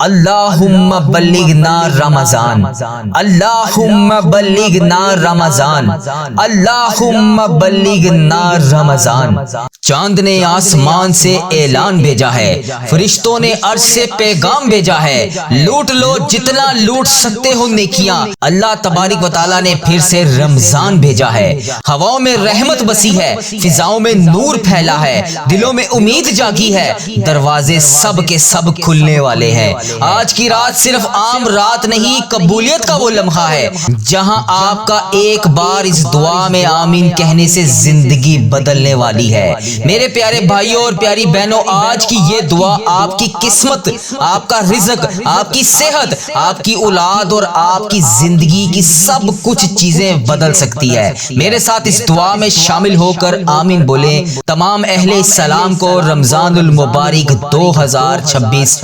اللہم بلغنا رمضان، اللہم بلغنا رمضان، اللہم بلغنا رمضان۔ چاند نے آسمان سے اعلان بھیجا ہے، فرشتوں نے عرش سے پیغام بھیجا ہے، لوٹ لو جتنا لوٹ سکتے ہو نیکیاں۔ اللہ تبارک و تعالیٰ نے پھر سے رمضان بھیجا ہے، ہواؤں میں رحمت بسی ہے، فضاؤں میں نور پھیلا ہے، دلوں میں امید جاگی ہے، دروازے سب کے سب کھلنے والے ہیں۔ آج کی رات صرف عام رات نہیں، قبولیت کا وہ لمحہ ہے جہاں آپ کا ایک بار اس دعا میں آمین کہنے سے زندگی بدلنے والی ہے۔ میرے پیارے بھائیوں اور پیاری بہنوں، آج کی یہ دعا آپ کی قسمت، آپ کا رزق، آپ کی صحت، آپ کی اولاد اور آپ کی زندگی کی سب کچھ چیزیں بدل سکتی ہے۔ میرے ساتھ اس دعا میں شامل ہو کر آمین بولیں۔ تمام اہل اسلام کو رمضان المبارک 2026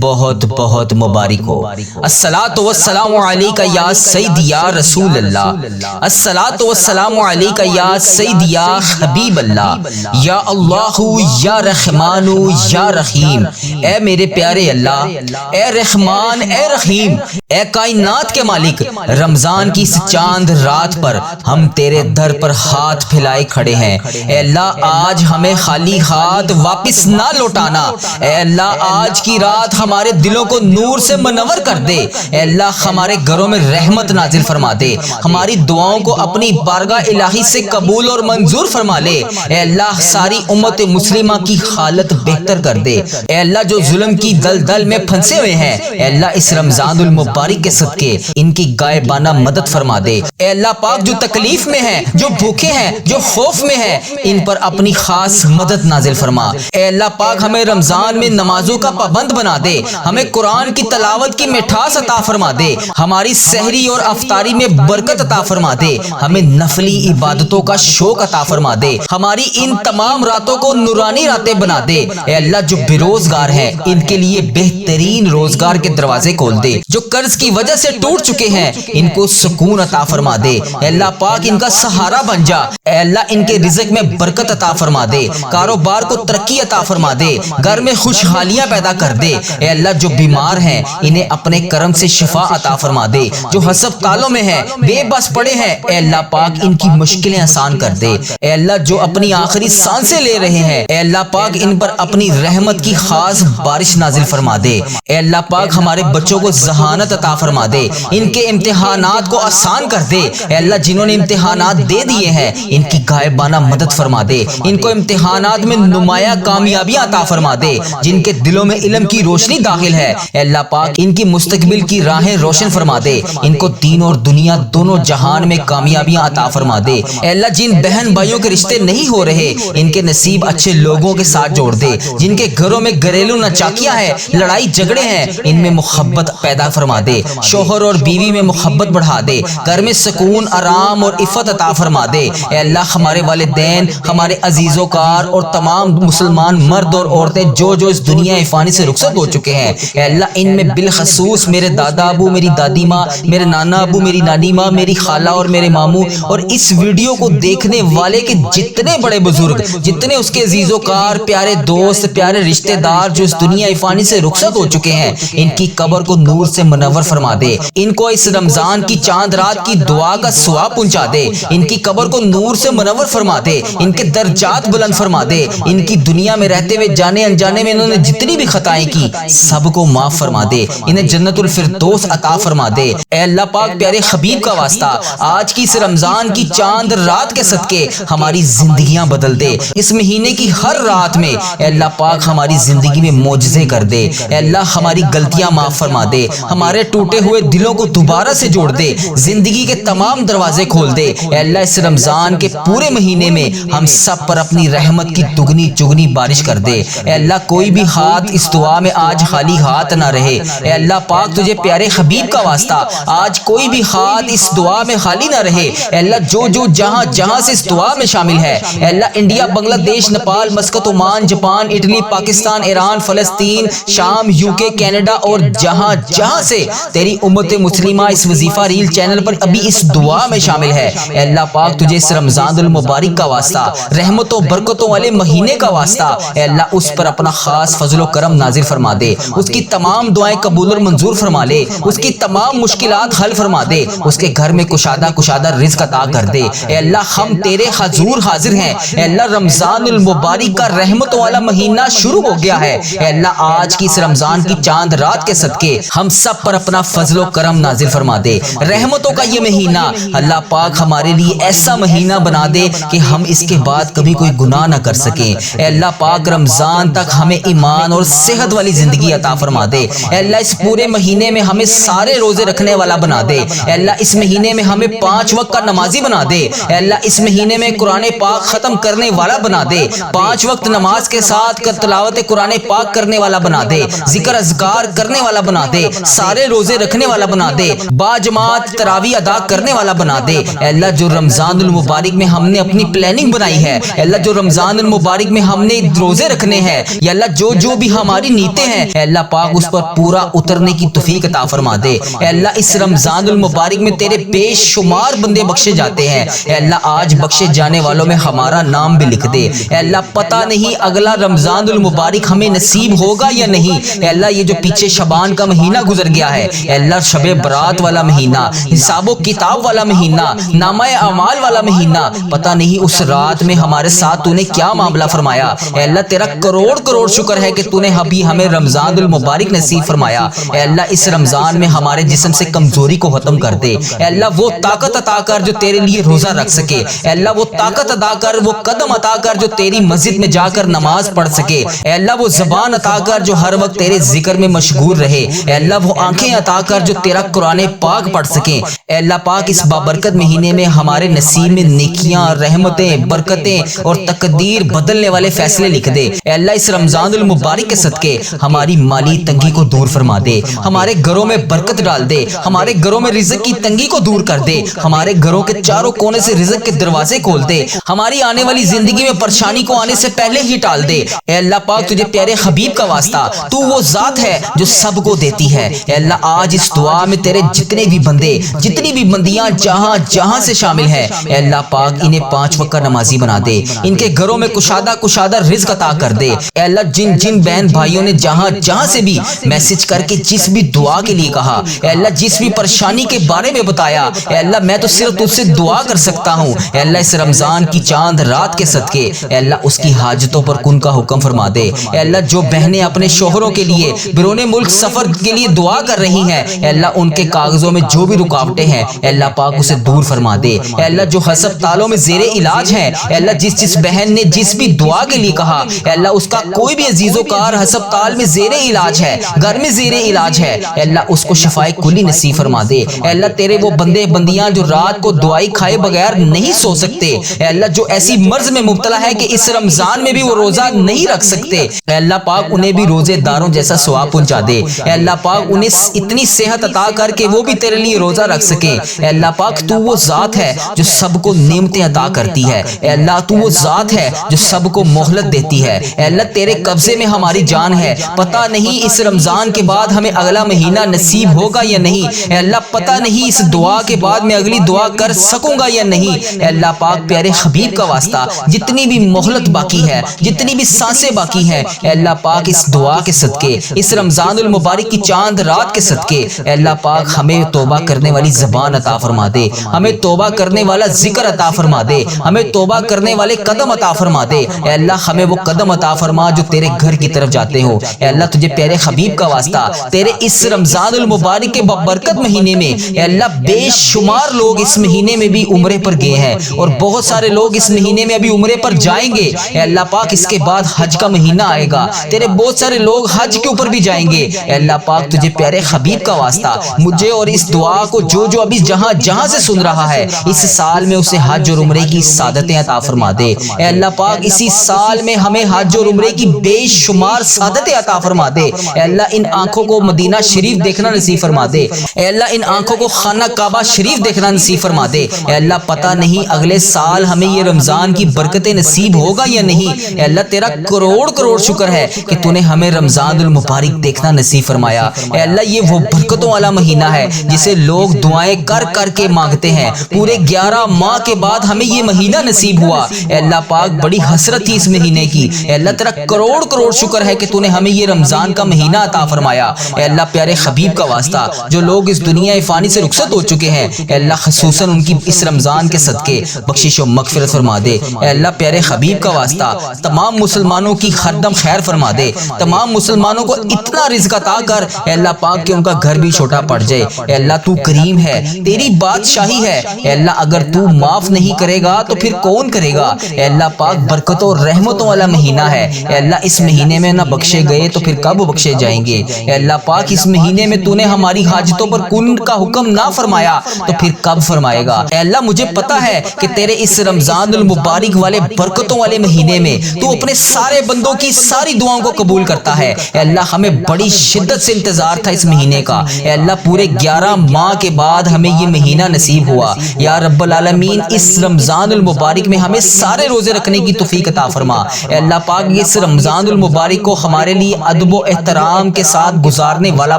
بہت بہت مبارک ہو۔ الصلاۃ والسلام علیک یا سیدی یا رسول اللہ، الصلاۃ والسلام علیک یا سیدی یا حبیب اللہ، یا اللہ یا رحمان یا رحیم۔ اے میرے پیارے اللہ، اے رحمان اے رحیم، اے کائنات کے مالک، رمضان کی اس چاند رات پر ہم تیرے در پر ہاتھ پھیلائے کھڑے ہیں۔ اے اللہ، آج ہمیں خالی ہاتھ واپس نہ لوٹانا۔ اے اللہ، آج کی رات ہمارے دلوں کو نور سے منور کر دے۔ اے اللہ، ہمارے گھروں میں رحمت نازل فرما دے، ہماری دعاؤں کو اپنی بارگاہ الہی سے قبول اور منظور فرما لے۔ اے اللہ، ساری امت مسلمہ کی حالت بہتر کر دے۔ اے اللہ، جو ظلم کی دلدل میں پھنسے ہوئے ہیں، اے اللہ اس رمضان المبارک کے صدقے ان کی غائبانہ مدد فرما دے۔ اے اللہ پاک، جو تکلیف میں ہیں، جو بھوکے ہیں، جو خوف میں ہیں، ان پر اپنی خاص مدد نازل فرما۔ اے اللہ پاک، ہمیں رمضان میں نمازوں کا پابند بنا دے، ہمیں قرآن کی تلاوت کی مٹھاس عطا فرما دے، ہماری سحری اور افطاری میں برکت عطا فرما دے، ہمیں نفلی عبادتوں کا شوق عطا فرما دے، ہماری ان تمام راتوں کو نورانی راتیں بنا دے۔ اے اللہ، جو بے روزگار ہیں ان کے لیے بہترین روزگار کے دروازے کھول دے، جو قرض کی وجہ سے ٹوٹ چکے ہیں ان کو سکون عطا فرما دے۔ اے اللہ پاک، ان کا سہارا بن جا۔ اے اللہ، ان کے رزق میں برکت عطا فرما دے، کاروبار کو ترقی عطا فرما دے، گھر میں خوشحالیاں پیدا کر دے۔ اے اللہ، جو بیمار ہیں انہیں اپنے کرم سے شفا عطا فرما دے، جو ہسپتالوں میں ہیں، بے بس پڑے ہیں، اے اللہ پاک ان کی مشکلیں آسان کر دے۔ اے اللہ، جو اپنی آخری سانسیں لے رہے ہیں، اے اللہ پاک ان پر اپنی رحمت کی خاص بارش نازل فرما دے۔ اے اللہ پاک، ہمارے بچوں کو ذہانت عطا فرما دے، ان کے امتحانات کو آسان کر دے۔ اے اللہ، جنہوں نے امتحانات دے دیے ہیں ان کی غائبانہ مدد فرما دے، ان کو امتحانات میں نمایاں کامیابیاں عطا فرما دے، جن کے دلوں میں علم کی روشنی داخل ہے، اے اللہ پاک ان کی مستقبل کی راہیں روشن فرما دے، ان کو دین اور دنیا دونوں جہان میں کامیابیاں عطا فرما دے۔ اے اللہ، جن بہن بھائیوں کے رشتے نہیں ہو رہے ان کے نصیب اچھے لوگوں کے ساتھ جوڑ دے، جن کے گھروں میں گھریلو ناچاکیاں ہیں، لڑائی جھگڑے ہیں، ان میں محبت پیدا فرما دے، شوہر اور بیوی میں محبت بڑھا دے، گھر میں سکون، آرام اور عفت عطا فرما دے۔ اے اللہ، ہمارے والدین، ہمارے عزیز و کار اور تمام مسلمان مرد اور عورتیں جو اس دنیا فانی سے رخصت ہو چکے ہیں، اے اللہ ان میں بالخصوص میرے دادا ابو، میری دادی ماں، میرے نانا ابو، میری نانی ماں، میری خالہ اور میرے ماموں، اور اس ویڈیو کو دیکھنے والے کے جتنے بڑے بزرگ، جتنے اس کے عزیز و کار، پیارے دوست، پیارے رشتہ دار جو اس دنیا فانی سے رخصت ہو چکے ہیں، ان کی قبر کو نور سے منور فرما دے، ان کو اس رمضان کی چاند رات کی دعا کا ثواب پہنچا دے، ان کی قبر کو نور سے منور فرما دے، ان کے درجات بلند فرما دے، ان کی دنیا میں رہتے ہوئے جانے انجانے میں انہوں نے جتنی بھی خطائیں کی سب کو معاف فرما دے، انہیں جنت الفردوس عطا فرما دے۔ اے اللہ پاک، پیارے حبیب کا واسطہ، آج کی اس رمضان کی چاند رات کے صدقے ہماری زندگیاں بدل دے، اس مہینے کی ہر رات میں اے اللہ پاک ہماری زندگی میں معجزے کر دے۔ اے اللہ، ہماری غلطیاں معاف فرما دے، ہمارے ٹوٹے ہوئے دلوں کو دوبارہ سے جوڑ دے، زندگی کے تمام دروازے کھول دے۔ اے اللہ، اس رمضان کے پورے مہینے میں ہم سب پر اپنی رحمت کی دگنی چگنی بارش کر دے۔ اے اللہ، کوئی بھی ہاتھ اس دعا میں آج خالی ہاتھ نہ رہے۔ اے اللہ پاک، تجھے پیارے حبیب کا واسطہ، آج کوئی بھی ہاتھ اس دعا میں خالی نہ رہے۔ اے اللہ، جو جہاں سے اس دعا میں شامل ہے، اے اللہ انڈیا بنگلہ دیش، Nepal, Muscat, Oman, Japan, Italy, Pakistan, Iran, فلسطین، شام، UK، کینیڈا اور جہاں جہاں سے تیری امت مسلمہ اس وظیفہ ریل چینل پر ابھی اس دعا میں شامل ہے، اے اللہ پاک تجھے اس رمضان المبارک کا واسطہ، رحمتوں برکتوں والے مہینے کا واسطہ، اے اللہ اس پر اپنا خاص فضل و کرم نازل فرما دے، اس کی تمام دعائیں قبول اور منظور فرما لے، اس کی تمام مشکلات حل فرما دے، اس کے گھر میں کشادہ رزق عطا کر دے۔ اے اللہ ہم تیرے حضور حاضر ہیں، اے اللہ رمضان المبارک کا رحمتوں والا مہینہ شروع ہو گیا ہے، اے اللہ آج کی اس رمضان کی چاند رات کے صدقے ہم سب پر اپنا فضل و کرم نازل فرما دے۔ رحمتوں کا یہ مہینہ اللہ پاک ہمارے لیے ایسا مہینہ بنا دے کہ ہم اس کے بعد کبھی کوئی گناہ نہ کر سکیں۔ اے اللہ پاک رمضان تک ہمیں ایمان اور صحت والی زندگی عطا فرما دے۔ اے اللہ اس پورے مہینے میں ہمیں سارے روزے رکھنے والا بنا دے۔ اے اللہ اس مہینے میں ہمیں 5 وقت کا نمازی بنا دے۔ اے اللہ اس مہینے میں قرآن پاک ختم کرنے والا بنا دے، 5 وقت نماز کے ساتھ تلاوت قرآن پاک کرنے والا بنا دے، ذکر اذکار کرنے والا بنا دے، سارے روزے رکھنے والا بنا دے، باجماعت تراویح ادا کرنے والا بنا دے۔ اے اللہ جو رمضان المبارک میں ہم نے اپنی پلاننگ بنائی ہے، اے اللہ جو رمضان المبارک میں ہم نے روزے رکھنے ہیں، یا اللہ جو بھی ہماری نیتیں ہیں، اے اللہ پاک اس پر پورا اترنے کی توفیق عطا فرما دے۔ اے اللہ اس رمضان المبارک میں تیرے بے شمار بندے بخشے جاتے ہیں، اے اللہ آج بخشے جانے والوں میں ہمارا نام بھی لکھ دے۔ اے اللہ پتہ نہیں اگلا رمضان المبارک ہمیں نصیب ہوگا یا نہیں۔ اے اللہ یہ جو پیچھے شعبان کا مہینہ گزر گیا ہے، اے اللہ شب برات والا مہینہ، حساب و کتاب والا مہینہ، نامہ اعمال والا مہینہ، پتہ نہیں اس رات میں ہمارے ساتھ تو نے کیا معاملہ فرمایا۔ اے اللہ تیرا کروڑ شکر ہے کہ تو نے ابھی ہمیں رمضان المبارک نصیب فرمایا۔ اے اللہ اس رمضان میں ہمارے جسم سے کمزوری کو ختم کر دے۔ اے اللہ وہ طاقت عطا کر جو تیرے لیے روزہ رکھ سکے، اے اللہ وہ طاقت عطا کر، وہ قدم عطا کر جو تیری مسجد میں جا کر نماز پڑھ سکے، اے اللہ وہ زبان عطا کر جو ہر وقت تیرے ذکر میں مشغول رہے، اے اللہ وہ آنکھیں عطا کر جو تیرا قرآن پاک پڑھ سکیں۔ اے اللہ پاک اس بابرکت مہینے میں ہمارے نصیب میں نیکیاں، رحمتیں، برکتیں اور تقدیر بدلنے والے فیصلے لکھ دے۔ اے اللہ اس رمضان المبارک کے صدقے ہماری مالی تنگی کو دور فرما دے، ہمارے گھروں میں برکت ڈال دے، ہمارے گھروں میں رزق کی تنگی کو دور کر دے، ہمارے گھروں کے چاروں کونے سے رزق کے دروازے کھول دے، ہماری آنے والی زندگی میں پریشانی کو آنے سے پہلے ہی ٹال دے۔ اے اللہ پاک تجھے پیارے حبیب کا واسطہ، تو وہ ذات ہے جو سب کو دیتی ہے۔ اے اللہ آج اس دعا میں تیرے جتنے بھی بندے، جتنی بھی بندیاں جہاں جہاں سے شامل ہیں، اے اللہ پاک انہیں 5 وقت کا نمازی بنا دے، ان کے گھروں میں کشادہ رزق عطا کر دے۔ اے اللہ جن بہن بھائیوں نے جہاں جہاں سے بھی میسج کر کے جس بھی دعا کے لیے کہا، اے اللہ جس بھی پریشانی کے بارے میں بتایا، اے اللہ میں تو صرف تجھ سے دعا کر سکتا ہوں۔ اے اللہ اس رمضان کی چاند رات کے صدقے اے اللہ اس کی حاجتوں پر کن کا حکم فرما دے۔ اے اللہ جو بہنیں اپنے شوہروں کے لیے بیرون ملک سفر کے لیے دعا کر رہی ہیں، اے اللہ ان کے کاغذوں میں جو بھی رکاوٹیں ہیں، اے اللہ پاک اسے دور فرما دے۔ اے اللہ جو ہسپتالوں میں زیر علاج ہیں، اے اللہ جس بہن نے جس بھی دعا کے لیے کہا، اے اللہ اس کا کوئی بھی عزیز و کار ہسپتال میں زیر علاج ہے، گھر میں زیر علاج ہے، اے اللہ اس کو شفائے کلی نصیب فرما دے۔ اے اللہ تیرے وہ بندے بندیاں جو رات کو دعائی کھائے بغیر نہیں سو سکتے، اے اللہ جو ایسی مرض میں مبتلا ہے کہ اس رمضان میں بھی وہ روزہ نہیں رکھ سکتے، اے اللہ پاک انہیں بھی روزے داروں جیسا ثواب پہنچا دے۔ اے اللہ پاک انہیں اتنی صحت عطا کر کے وہ بھی تیرے لیے روزہ رکھ سکے۔ اے اللہ پاک تو وہ ذات ہے جو سب کو نعمتیں عطا کرتی ہے، اے اللہ تو وہ ذات ہے جو سب کو مہلت دیتی ہے۔ اے اللہ تیرے قبضے میں ہماری جان ہے، پتہ نہیں اس رمضان کے بعد ہمیں اگلا مہینہ نصیب ہوگا یا نہیں، اے اللہ پتہ نہیں اس دعا کے بعد میں اگلی دعا کر سکوں گا یا نہیں۔ اے اللہ پاک پیارے حبیب کا واسطہ جتنی بھی مہلت باقی ہے، جتنی بھی سانسیں باقی ہیں، اے اللہ پاک اس دعا کے صدقے، اس رمضان المبارک کی چاند رات کے صدقے اے اللہ پاک ہمیں توبہ کرنے والی زبان عطا فرما دے، ہمیں توبہ کرنے والا ذکر عطا فرما دے، ہمیں توبہ کرنے والے قدم عطا فرما دے۔ اے اللہ ہمیں وہ قدم عطا فرما جو تیرے گھر کی طرف جاتے ہو۔ اے اللہ تجھے پیارے حبیب کا واسطہ تیرے اس رمضان المبارک کے بابرکت مہینے میں اے اللہ بے شمار لوگ اس مہینے میں بھی عمرے پر گئے ہیں اور بہت سارے لوگ اس مہینے میں ابھی عمرے پر جائیں گے۔ اے اللہ پاک اس کے بعد حج کا مہینہ آئے گا، تیرے بہت سارے لوگ حج کے اوپر بھی جائیں گے۔ اے اللہ پاک تجھے پیارے حبیب کا واسطہ مجھے اور اس دعا کو جو ابھی جہاں جہاں سے سن رہا ہے، اس سال میں اسے حج اور عمرے کی سعادتیں عطا فرما دے۔ اے اللہ پاک اسی سال میں ہمیں حج اور عمرے کی بے شمار سعادتیں عطا فرما دے۔ اے اللہ ان آنکھوں کو مدینہ شریف دیکھنا نصیب فرما دے، اے اللہ ان آنکھوں کو خانہ کعبہ شریف دیکھنا نصیب فرما دے۔ اے اللہ پتہ نہیں اگلے سال ہمیں یہ رمضان کی برکتیں برکتیں نصیب ہوگا یا نہیں۔ اے اللہ تیرا کروڑ کروڑ شکر ہے کہ تو نے ہمیں رمضان المبارک دیکھنا نصیب فرمایا۔ اے اللہ یہ وہ برکتوں والا مہینہ ہے جسے لوگ دعائیں کر کر کے مانگتے ہیں، پورے 11 ماہ کے بعد ہمیں یہ مہینہ نصیب ہوا۔ اے اللہ پاک بڑی حسرت تھی اس مہینے کی، اے اللہ تیرا کروڑ کروڑ شکر ہے کہ تو نے ہمیں یہ رمضان کا مہینہ عطا فرمایا۔ اے اللہ پیارے حبیب کا واسطہ جو لوگ اس دنیا فانی سے رخصت ہو چکے ہیں، اے اللہ خصوصاً ان کی اس رمضان کے صدقے بخشش و مغفرت فرما دے۔ اے اللہ پیارے حبیب کا واسطہ تمام مسلمانوں کی ہر دم خیر فرما دے، تمام مسلمانوں کو اتنا رزق عطا کر اے اللہ پاک کہ ان کا گھر بھی چھوٹا پڑ جائے۔ اے اللہ تو کریم ہے، تیری بادشاہی ہے، اے اللہ اگر تو معاف نہیں کرے گا تو پھر کون کرے گا۔ اے اللہ پاک برکتوں اور رحمتوں والا مہینہ ہے، اے اللہ اس مہینے میں نہ بخشے گئے تو پھر کب بخشے جائیں گے۔ اے اللہ پاک اس مہینے میں تو نے ہماری حاجتوں پر کن کا حکم نہ فرمایا تو پھر کب فرمائے گا۔ اے اللہ مجھے پتا ہے کہ تیرے اس رمضان المبارک والے برکتوں والے مہینے میں تو اپنے سارے بندوں کی ساری دعاؤں کو قبول کرتا ہے۔ اے اللہ ہمیں بڑی شدت سے انتظار تھا اس مہینے کا، اے اللہ پورے 11 ماہ کے بعد ہمیں یہ مہینہ نصیب ہوا۔ یا رب العالمین اس رمضان المبارک میں ہمیں سارے روزے رکھنے کی توفیق عطا فرما۔ اے اللہ پاک اس رمضان المبارک کو ہمارے لیے ادب و احترام کے ساتھ گزارنے والا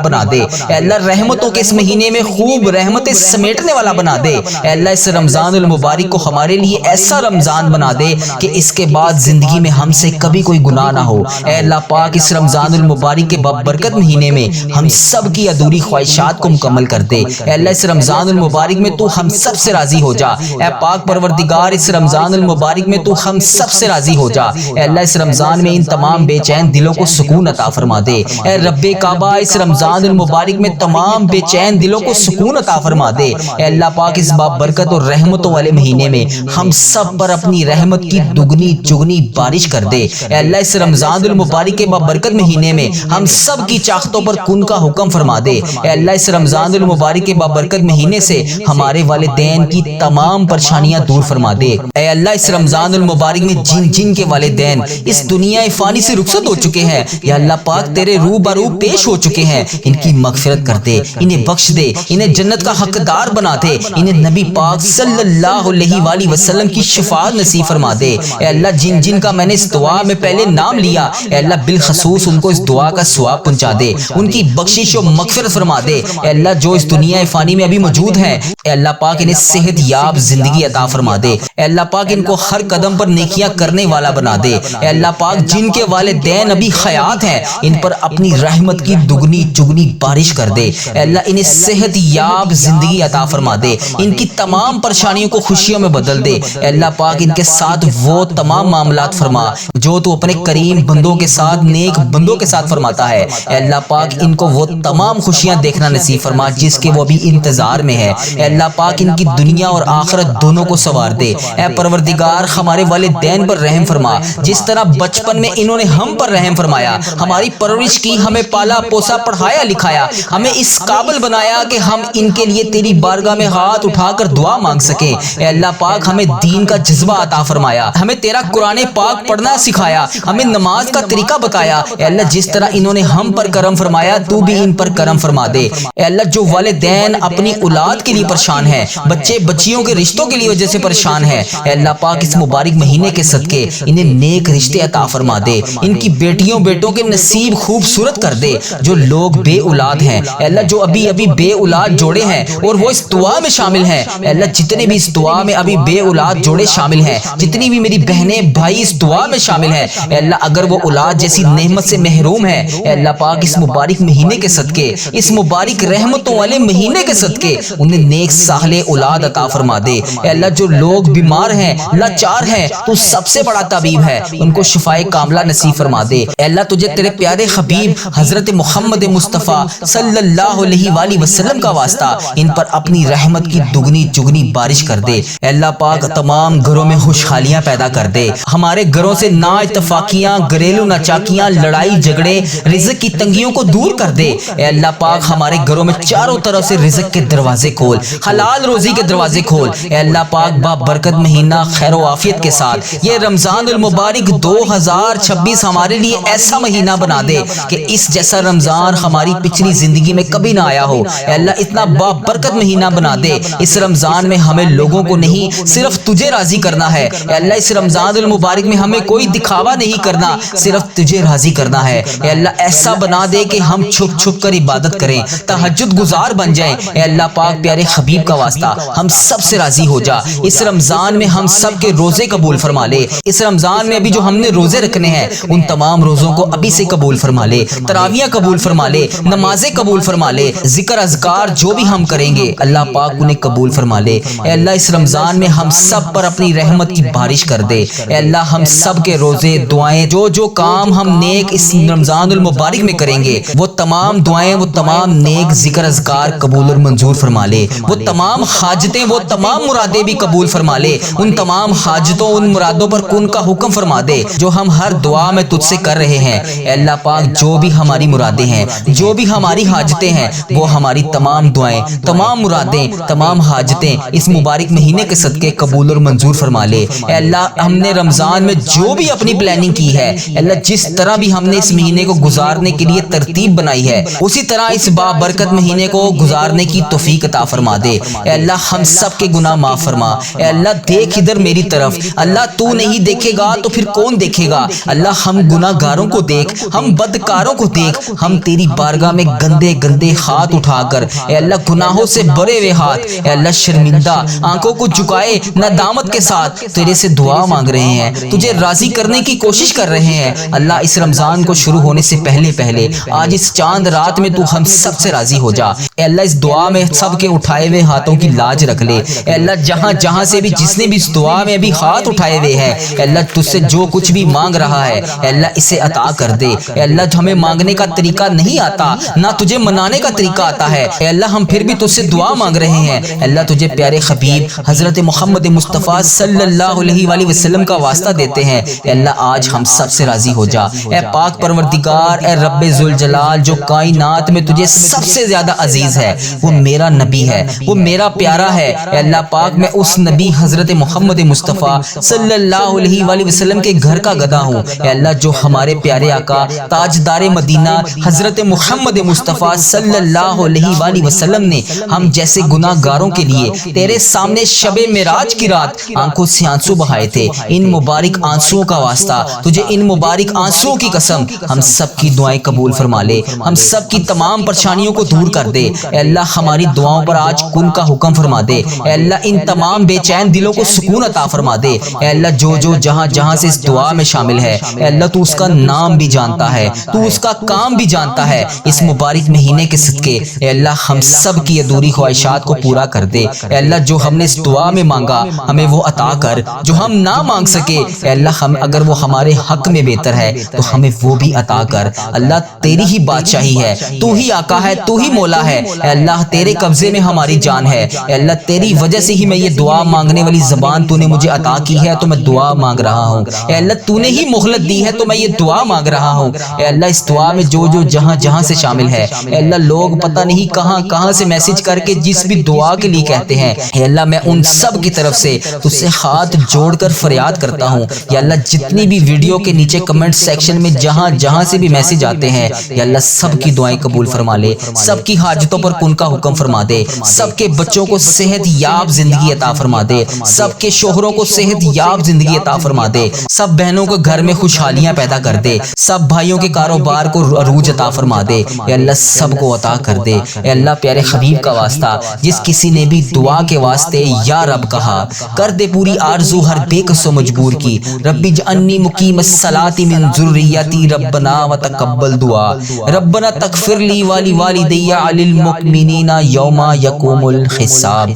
بنا دے۔ اے اللہ رحمتوں کے اس مہینے میں خوب رحمتیں سمیٹنے والا بنا دے۔ اے اللہ اس رمضان المبارک کو ہمارے لیے ایسا رمضان بنا دے کہ اس کے بعد زندگی میں ہم سے کبھی کوئی گناہ نہ ہو۔ اے اللہ پاک اس رمضان المبارک کے بابرکت مہینے میں ہم سب کی ادھوری خواہشات کو مکمل کر دے۔ اے اللہ اس رمضان المبارک میں تو ہم سب سے راضی ہو جا۔ اے پاک پروردگار اس رمضان المبارک میں تو ہم سب سے راضی ہو جا۔ اے اللہ اس رمضان میں ان تمام بے چین دلوں کو سکون عطا فرما دے۔ اے رب کعبہ اس رمضان المبارک میں تمام بے چین دلوں کو سکون عطا فرما دے۔ اے اللہ پاک اس بابرکت اور رحمتوں والے مہینے میں ہم سب پر اپنی رحمت کی دگنی چگنی بارش کر دے۔ اے اللہ اس رمضان المبارک کے بابرکت مہینے میں ہم سب کی چاہتوں پر کن کا حکم فرما دے۔ اے اللہ اس رمضان المبارک کے بابرکت مہینے سے ہمارے والدین کی تمام پریشانیاں دور فرما دے۔ اے اللہ اس رمضان المبارک میں جن جن کے والدین اس دنیا فانی سے رخصت ہو چکے ہیں، یا اللہ پاک تیرے روبرو پیش ہو چکے ہیں، ان کی مغفرت کر دے، انہیں بخش دے، انہیں جنت کا حقدار بنا دے، انہیں نبی پاک صلی اللہ علیہ وآلہ وسلم کی شفاعت نصیب فرما دے۔ اے اللہ جن جن کا میں نے اس دعا میں پہلے نام لیا، اے اللہ بالخصوص ان کو اس دعا کا ثواب پہنچا دے، ان کی بخشش و مغفرت فرما دے۔ اے اللہ جو اس دنیا فانی میں ابھی موجود ہیں، اے اللہ پاک انہیں صحت یاب زندگی عطا فرما دے۔ اے اللہ پاک ان کو ہر قدم پر نیکیاں کرنے والا بنا دے۔ اے اللہ پاک جن کے والدین ابھی حیات ہیں، ان پر اپنی رحمت کی دگنی چگنی بارش کر دے۔ اے اللہ انہیں صحت یاب زندگی عطا فرما دے، ان کی تمام پریشانیوں کو خوشیوں میں بدل دے۔ اے اللہ پاک ان کے ساتھ وہ تمام معاملات فرما جو تو اپنے کریم بندوں کے ساتھ نیک بندوں کے ساتھ فرماتا ہے۔ اے اللہ پاک ان کو وہ تمام خوشیاں دیکھنا نصیب فرما جس کے وہ ابھی انتظار میں ہے۔ اے اللہ پاک ان کی دنیا اور آخرت دونوں کو سنوار دے۔ اے پروردگار ہمارے والدین پر رحم فرما، جس طرح بچپن میں انہوں نے ہم پر رحم فرمایا، ہماری پرورش کی، ہمیں پالا پوسا پڑھایا لکھایا، ہمیں اس قابل بنایا کہ ہم ان کے لیے تیری بارگاہ میں ہاتھ اٹھا کر دعا مانگ سکیں۔ اے اللہ پاک ہمیں دین کا جذبہ عطا فرمایا، ہمیں تیرا قرآن پاک پڑھنا سکھایا، ہمیں نماز کا طریقہ بتایا۔ اے اللہ جس طرح انہوں نے ہم پر کرم فرمایا تو بھی ان پر کرم فرما دے۔ اے اللہ جو والدین اپنی اولاد کے لیے پریشان ہیں، بچے بچیوں کے رشتوں کے لیے وجہ سے پریشان ہیں، اے اللہ پاک اس مبارک مہینے کے صدقے انہیں نیک رشتے عطا فرما دے، ان کی بیٹیوں بیٹوں کے نصیب خوبصورت کر دے۔ جو لوگ بے اولاد ہیں، اے اللہ جو ابھی بے اولاد جوڑے ہیں اور وہ اس دعا میں شامل ہیں، اے اللہ جتنے بھی اس دعا میں ابھی بے اولاد جوڑے شامل ہیں، جتنی بھی میری بہنیں بھائی اس دعا میں شامل ہیں، اے اللہ اگر وہ اولاد جیسی نعمت سے محروم ہے، اے اللہ پاک اس مبارک مہینے کے صدقے، اس مبارک رحمتوں والے مہینے کے صدقے انہیں نیک صالح اولاد عطا فرما دے۔ اے اللہ جو لوگ بیمار ہیں، لاچار ہیں، تو سب سے بڑا طبیب ہے، ان کو شفائے کاملہ نصیب فرما دے۔ اے اللہ تجھے تیرے پیارے حبیب حضرت محمد مصطفیٰ صلی اللہ علیہ وآلہ وسلم کا واسطہ ان پر اپنی رحمت کی دگنی چگنی بارش کر دے۔ اے اللہ پاک تمام گھروں میں خوشحالیاں پیدا کر دے، ہمارے گھروں سے نا اتفاقیاں، گھریلو ناچاکیاں، لڑائی جھگڑے، رزق کی تنگیوں کو دور کر دے۔ اے اللہ پاک ہمارے گھروں میں چاروں طرف سے رزق کے دروازے کھول، حلال روزی کے دروازے کھول۔ اے اللہ پاک با برکت مہینہ خیر و عافیت کے ساتھ یہ رمضان المبارک 2026 ہمارے لیے ایسا مہینہ بنا دے کہ اس جیسا رمضان ہماری پچھلی زندگی میں کبھی نہ آیا ہو۔ اے اللہ اتنا با برکت مہینہ بنا دے، اس رمضان میں ہمیں لوگوں کو نہیں صرف تجھے راضی کرنا ہے۔ اے اللہ اس رمضان المبارک میں ہمیں کوئی دکھاوا نہیں کرنا، صرف تجھے راضی کرنا ہے۔ اے اللہ ایسا بنا دے کہ ہم چھپ چھپ کر عبادت کریں، تہجد گزار بن جائیں۔ اے اللہ پاک پیارے حبیب کا واسطہ ہم سب سے راضی ہو جا۔ اس رمضان میں ہم سب کے روزے قبول فرما لے۔ اس رمضان میں ابھی جو ہم نے روزے رکھنے ہیں ان تمام روزوں کو ابھی سے قبول فرما لے، تراویاں قبول فرما لے، نمازیں قبول فرما لے، ذکر اذکار جو بھی ہم کریں گے اللہ پاک انہیں قبول فرما لے۔ اے اللہ اس رمضان میں ہم سب پر اپنی رحمت کی بارش کر دے۔ اے اللہ ہم سب کے روزے، دعائیں، جو کام ہم نیک اس رمضان المبارک میں کریں گے وہ تمام دعائیں، وہ تمام نیک ذکر اذکار قبول اور منظور فرما لے۔ وہ تمام حاجتیں، وہ تمام مرادیں بھی قبول فرما لے۔ ان تمام حاجتوں، ان مرادوں پر کن کا حکم فرما دے جو ہم ہر دعا میں تجھ سے کر رہے ہیں۔ اے اللہ پاک جو بھی ہماری مرادیں ہیں، جو بھی ہماری حاجتیں ہیں، وہ ہماری تمام دعائیں، تمام مرادیں، تمام حاجتیں اس مبارک مہینے کے صدقے قبول اور منظور فرما لے۔ اے اللہ ہم نے رمضان میں جو بھی اپنی پلاننگ کی ہے، اے اللہ جس طرح بھی ہم نے اس مہینے کو گزارنے کے لیے ترتیب بنائی ہے اسی طرح اس بابرکت مہینے کو گزارنے کی توفیق عطا فرما دے۔ اے اللہ ہم سب کے گناہ معاف فرما۔ اے اللہ دیکھ ادھر میری طرف، اللہ تو نہیں دیکھے گا تو پھر کون دیکھے گا؟ اللہ ہم گناہ گاروں کو دیکھ، ہم بدکاروں کو دیکھ، ہم تیری بارگاہ میں گندے گندے ہاتھ اٹھا کر، اے اللہ گناہوں سے بھرے ہوئے ہاتھ، اے اللہ شرمندہ آنکھوں کو جھکائے ندامت کے ساتھ تیرے سے دعا مانگ رہے ہیں، تجھے راضی کرنے کی کوشش کر رہے ہیں۔ اللہ اس رمضان کو شروع ہونے سے پہلے آج اس چاند رات میں تو ہم سب سے راضی ہو جا۔ اے اللہ اس دعا میں سب کے اٹھائے ہوئے ہاتھوں کی لاج رکھ لے۔ اے اللہ جہاں سے بھی جس نے بھی اس دعا میں ابھی ہاتھ اٹھائے ہوئے ہیں، اے اللہ تجھ سے جو کچھ بھی مانگ رہا ہے اے اللہ اسے عطا کر دے۔ اے اللہ ہمیں مانگنے کا طریقہ نہیں آتا، نہ تجھے منانے کا طریقہ آتا ہے، اے اللہ ہم پھر بھی تجھ سے دعا مانگ رہے ہیں۔ اے اللہ تجھے پیارے حبیب حضرت محمد مصطفیٰ صلی اللہ علیہ وآلہ وسلم کا واسطہ دیتے ہیں، اے اللہ آج ہم سب سے راضی ہو جا۔ اے پاک پروردگار، اے رب ذوالجلال، جو کائنات میں تجھے سب سے زیادہ عزیز ہے وہ میرا نبی ہے، وہ میرا پیارا ہے۔ اے اللہ پاک میں اس نبی حضرت محمد مصطفیٰ صلی اللہ علیہ وآلہ وسلم کے گھر کا گدھا ہوں، اے اللہ جو ہمارے پیارے آقا تاجدار مدینہ حضرت محمد مصطفیٰ صلی اللہ علیہ وآلہ وسلم نے ہم جیسے گناہ گاروں کے لیے تیرے سامنے شب معراج کی رات آنکھوں سے آنسو بہائے تھے، ان مبارک آنسوؤں کا واسطہ تجھے ان مبارک آنسوؤں کی قسم ہم سب کی دعائیں قبول فرما لے، ہم سب کی تمام پریشانیوں کو دور کر دے۔ اے اللہ ہماری دعاؤں پر آج کن کا حکم فرما دے۔ اے اللہ ان تمام بے چین دلوں کو سکون عطا فرما دے۔ اے اللہ جو جہاں سے اس دعا میں شامل ہے اے اللہ تو اس کا نام بھی جانتا ہے، تو اس کا کام بھی جانتا ہے۔ اس مبارک مہینے کے صدقے اے اللہ ہم سب کی ادھوری خواہشات کو پورا کر دے۔ اے اللہ جو ہم نے اس دعا میں مانگا ہمیں وہ عطا کر، جو ہم نہ مانگ سکے اے اللہ اگر وہ ہمارے حق میں بہتر ہے تو ہمیں وہ بھی عطا کر۔ اللہ تیری ہی بادشاہی ہے، تو ہی آقا ہے، تو ہی مولا ہے۔ اے اللہ تیرے قبضے میں ہماری جان ہے، اے اللہ تیری وجہ سے ہی میں یہ دعا مانگنے والی زبان تو نے مجھے عطا کی ہے تو میں دعا مانگ رہا ہوں۔ اے اللہ تو نے ہی مہلت دی ہے تو میں یہ دعا مانگ رہا ہوں۔ اے اللہ اس دعا میں جو جہاں سے شامل ہے اے اللہ لوگ پتہ نہیں کہاں سے میسج کر کے جس بھی دعا کے لیے کہتے ہیں، اے اللہ میں ان سب کی طرف سے تجھ سے ہاتھ جوڑ کر فریاد کرتا ہوں یا اللہ جتنی بھی ویڈیو کے نیچے کمنٹ سیکشن میں جہاں سے بھی میسج آتے ہیں یا اللہ سب کی دعائیں قبول فرما لے، سب کی حاجتوں پر کن کا حکم فرما دے، سب کے بچوں کو صحت یاب زندگی عطا فرما دے، سب کے شوہروں کو صحت یاب زندگی عطا فرما دے، سب بہنوں کو گھر میں خوشحالیاں پیدا کر دے، سب بھائیوں کے کاروبار کو عروج عطا فرما دے، اے اللہ سب کو عطا کر دے۔ اے اللہ پیارے حبیب کا واسطہ جس کسی نے بھی دعا کے واسطے یا رب کہا کر دے پوری آرزو ہر بے کس و مجبور کی، ربی اجعلنی مقیم الصلاۃ من ذریتی ربنا وتقبل دعا، ربنا تغفر لی ولی والدی علی المؤمنین یوم یقوم الحساب۔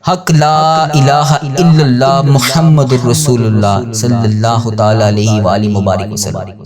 حق لا الہ الا اللہ محمد الرسول اللہ صلی اللہ تعالی علیہ وآلہ مبارک وسلم۔